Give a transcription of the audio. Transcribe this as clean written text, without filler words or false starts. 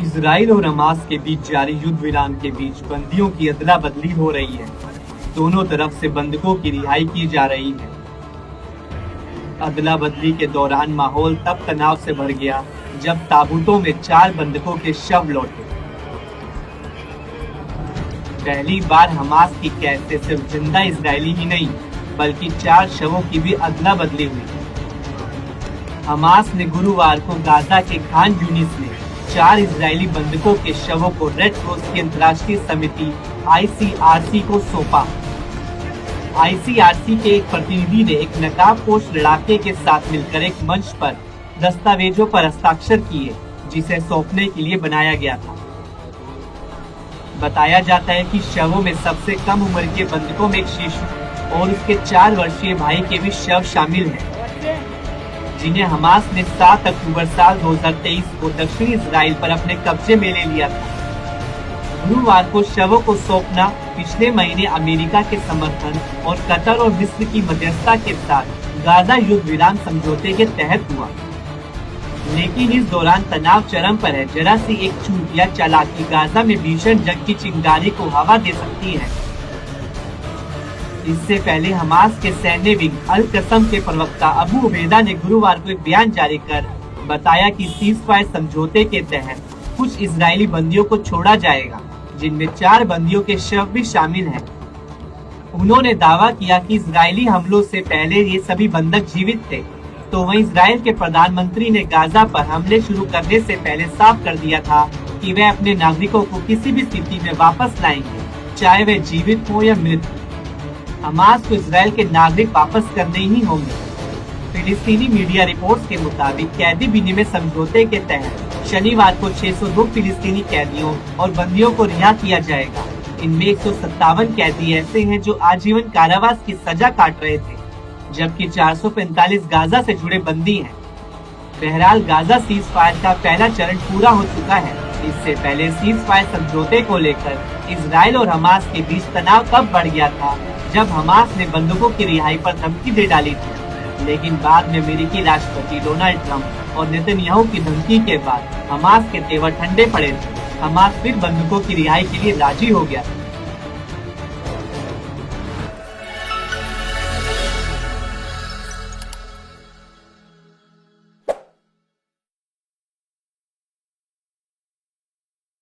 Israel और Hamas के बीच जारी युद्ध विराम के बीच बंदियों की अदला बदली हो रही है। दोनों तरफ से बंधकों की रिहाई की जा रही है। अदला बदली के दौरान माहौल तब तनाव से भर गया जब ताबूतों में 4 बंधकों के शव लौटे। पहली बार हमास की कैद से सिर्फ जिंदा इजरायली ही नहीं बल्कि 4 शवों की भी अदला बदली हुई। हमास ने गुरुवार को गाजा के खान यूनिस में 4 इजरायली बंधकों के शवों को रेड क्रॉस की अंतर्राष्ट्रीय समिति ICRC को सौंपा। ICRC के एक प्रतिनिधि ने एक नकाबपोश लड़ाके के साथ मिलकर एक मंच पर दस्तावेजों पर हस्ताक्षर किए जिसे सौंपने के लिए बनाया गया था। बताया जाता है कि शवों में सबसे कम उम्र के बंधकों में एक शिशु और उसके 4 वर्षीय भाई के भी शव शामिल हैं, जिन्हें हमास ने 7 अक्टूबर साल 2023 को दक्षिणी इजराइल पर अपने कब्जे में ले लिया था। गुरुवार को शवों को सौंपना पिछले महीने अमेरिका के समर्थन और कतर और मिस्र की मध्यस्थता के साथ गाजा युद्ध विराम समझौते के तहत हुआ, लेकिन इस दौरान तनाव चरम पर है। जरा सी एक चूक या चालाकी गाजा में भीषण जंग की चिंगारी को हवा दे सकती है। इससे पहले हमास के सैन्य विंग अल कसम के प्रवक्ता अबू उबैदा ने गुरुवार को एक बयान जारी कर बताया कि सीज़फायर समझौते के तहत कुछ इजरायली बंदियों को छोड़ा जाएगा, जिनमें 4 बंदियों के शव भी शामिल हैं। उन्होंने दावा किया कि इजरायली हमलों से पहले ये सभी बंधक जीवित थे, तो वहीं इजराइल के प्रधानमंत्री ने गाजा पर हमले शुरू करने से पहले साफ कर दिया था कि वे अपने नागरिकों को किसी भी स्थिति में वापस लाएंगे, चाहे वे जीवित हो या मृत। हमास को इजराइल के नागरिक वापस करने ही होंगे। फिलिस्तीनी मीडिया रिपोर्ट्स के मुताबिक कैदी विनिमय समझौते के तहत शनिवार को 602 फिलिस्तीनी कैदियों और बंदियों को रिहा किया जाएगा। इनमें 157 कैदी ऐसे हैं जो आजीवन कारावास की सजा काट रहे थे, जबकि 445 गाजा से जुड़े बंदी हैं। बहरहाल गाजा सीज फायर का पहला चरण पूरा हो चुका है। इससे पहले सीज फायर समझौते को लेकर इजराइल और हमास के बीच तनाव तब बढ़ गया था जब हमास ने बंधकों की रिहाई पर धमकी दे डाली थी, लेकिन बाद में अमेरिकी राष्ट्रपति डोनाल्ड ट्रंप और नेतन्याहू की धमकी के बाद हमास के तेवर ठंडे पड़े थे। हमास फिर बंधकों की रिहाई के लिए राजी हो गया।